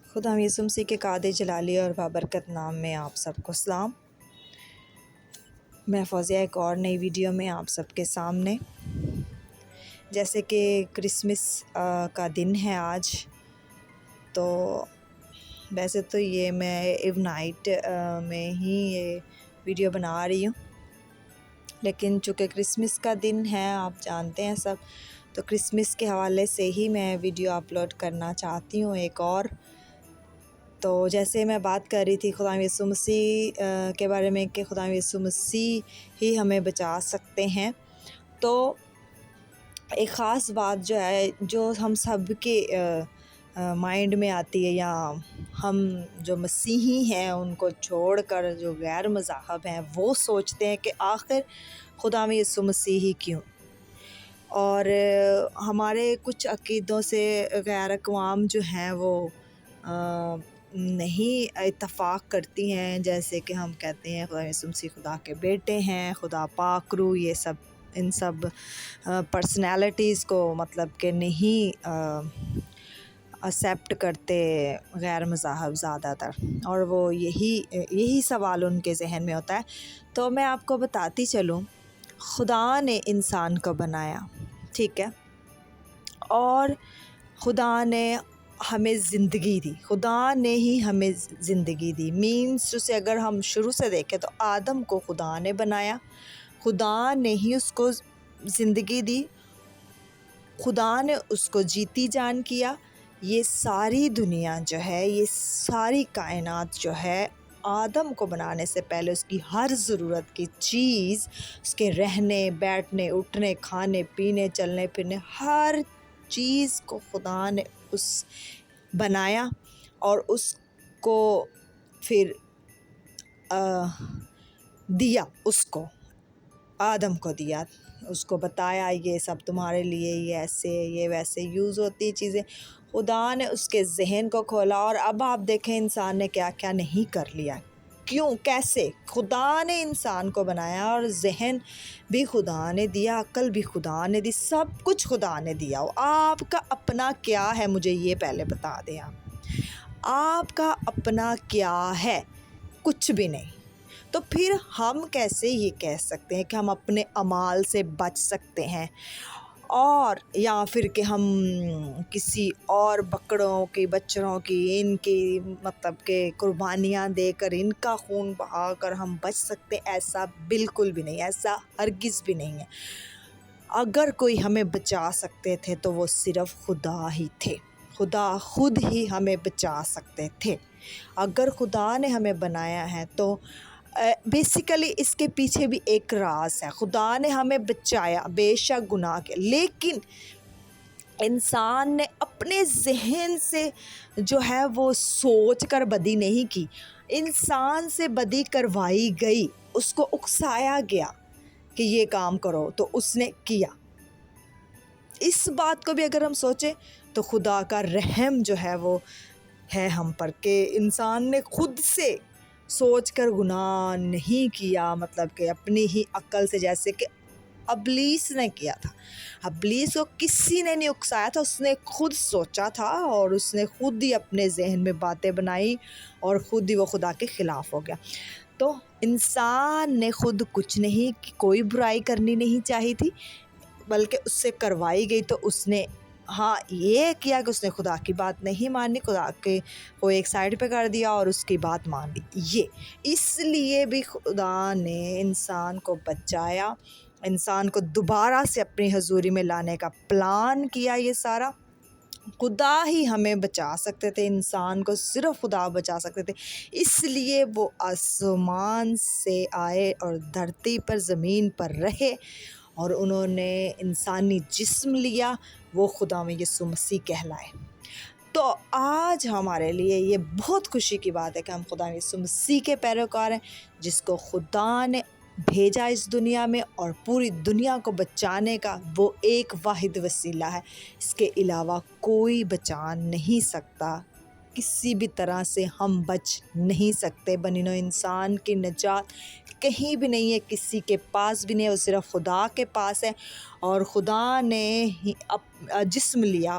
خدا یسوع مسیح کے قادر جلالی اور بابرکت نام میں آپ سب کو سلام۔ میں فوزیہ ایک اور نئی ویڈیو میں آپ سب کے سامنے، جیسے کہ کرسمس کا دن ہے آج، تو ویسے تو یہ میں ایو نائٹ میں ہی یہ ویڈیو بنا رہی ہوں، لیکن چونکہ کرسمس کا دن ہے آپ جانتے ہیں سب، تو کرسمس کے حوالے سے ہی میں ویڈیو اپلوڈ کرنا چاہتی ہوں ایک اور۔ تو جیسے میں بات کر رہی تھی خدا یسوع مسیح کے بارے میں کہ خدا یسوع مسیح ہی ہمیں بچا سکتے ہیں، تو ایک خاص بات جو ہے جو ہم سب کے مائنڈ میں آتی ہے، یا ہم جو مسیحی ہیں ان کو چھوڑ کر جو غیر مذاہب ہیں وہ سوچتے ہیں کہ آخر خدا یسوع مسیح ہی کیوں، اور ہمارے کچھ عقیدوں سے غیر اقوام جو ہیں وہ نہیں اتفاق کرتی ہیں، جیسے کہ ہم کہتے ہیں خدا یسوع مسیح خدا کے بیٹے ہیں، خدا پاک روح، یہ سب ان سب پرسنالٹیز کو مطلب کہ نہیں ایکسیپٹ کرتے غیر مذاہب زیادہ تر، اور وہ یہی سوال ان کے ذہن میں ہوتا ہے۔ تو میں آپ کو بتاتی چلوں، خدا نے انسان کو بنایا، ٹھیک ہے، اور خدا نے ہمیں زندگی دی، خدا نے ہی ہمیں زندگی دی، مینس اسے اگر ہم شروع سے دیکھیں تو آدم کو خدا نے بنایا، خدا نے ہی اس کو زندگی دی، خدا نے اس کو جیتی جان کیا۔ یہ ساری دنیا جو ہے، یہ ساری کائنات جو ہے، آدم کو بنانے سے پہلے اس کی ہر ضرورت کی چیز، اس کے رہنے بیٹھنے اٹھنے کھانے پینے چلنے پھرنے ہر چیز کو خدا نے اس بنایا، اور اس کو پھر دیا، اس کو آدم کو دیا، اس کو بتایا یہ سب تمہارے لیے، یہ ایسے یہ ویسے یوز ہوتی چیزیں، خدا نے اس کے ذہن کو کھولا، اور اب آپ دیکھیں انسان نے کیا کیا نہیں کر لیا، کیوں کیسے؟ خدا نے انسان کو بنایا اور ذہن بھی خدا نے دیا، عقل بھی خدا نے دی، سب کچھ خدا نے دیا۔ آپ کا اپنا کیا ہے مجھے یہ پہلے بتا دیں، آپ کا اپنا کیا ہے؟ کچھ بھی نہیں۔ تو پھر ہم کیسے یہ کہہ سکتے ہیں کہ ہم اپنے اعمال سے بچ سکتے ہیں، اور یا پھر کہ ہم کسی اور بکروں کی بچڑوں کی ان کی مطلب کہ قربانیاں دے کر ان کا خون بہا کر ہم بچ سکتے ہیں؟ ایسا بالکل بھی نہیں، ایسا ہرگز بھی نہیں ہے۔ اگر کوئی ہمیں بچا سکتے تھے تو وہ صرف خدا ہی تھے، خدا خود ہی ہمیں بچا سکتے تھے۔ اگر خدا نے ہمیں بنایا ہے تو بیسیکلی اس کے پیچھے بھی ایک راز ہے، خدا نے ہمیں بچایا بے شک گناہ کے، لیکن انسان نے اپنے ذہن سے جو ہے وہ سوچ کر بدی نہیں کی، انسان سے بدی کروائی گئی، اس کو اکسایا گیا کہ یہ کام کرو تو اس نے کیا۔ اس بات کو بھی اگر ہم سوچیں تو خدا کا رحم جو ہے وہ ہے ہم پر، کہ انسان نے خود سے سوچ کر گناہ نہیں کیا، مطلب کہ اپنی ہی عقل سے، جیسے کہ ابلیس نے کیا تھا۔ ابلیس کو کسی نے نہیں اکسایا تھا، اس نے خود سوچا تھا، اور اس نے خود ہی اپنے ذہن میں باتیں بنائی، اور خود ہی وہ خدا کے خلاف ہو گیا۔ تو انسان نے خود کچھ نہیں، کوئی برائی کرنی نہیں چاہی تھی، بلکہ اس سے کروائی گئی، تو اس نے ہاں یہ کیا کہ اس نے خدا کی بات نہیں مانی، خدا کے کو ایک سائڈ پہ کر دیا اور اس کی بات مان لی۔ یہ اس لیے بھی خدا نے انسان کو بچایا، انسان کو دوبارہ سے اپنی حضوری میں لانے کا پلان کیا، یہ سارا خدا ہی ہمیں بچا سکتے تھے، انسان کو صرف خدا بچا سکتے تھے، اس لیے وہ آسمان سے آئے اور دھرتی پر زمین پر رہے، اور انہوں نے انسانی جسم لیا، وہ خدا میں یسوع مسیح کہلائے۔ تو آج ہمارے لیے یہ بہت خوشی کی بات ہے کہ ہم خدا یسوع مسیح کے پیروکار ہیں، جس کو خدا نے بھیجا اس دنیا میں، اور پوری دنیا کو بچانے کا وہ ایک واحد وسیلہ ہے، اس کے علاوہ کوئی بچا نہیں سکتا، کسی بھی طرح سے ہم بچ نہیں سکتے۔ بنی نوع انسان کی نجات کہیں بھی نہیں ہے، کسی کے پاس بھی نہیں ہے، وہ صرف خدا کے پاس ہے، اور خدا نے جسم لیا،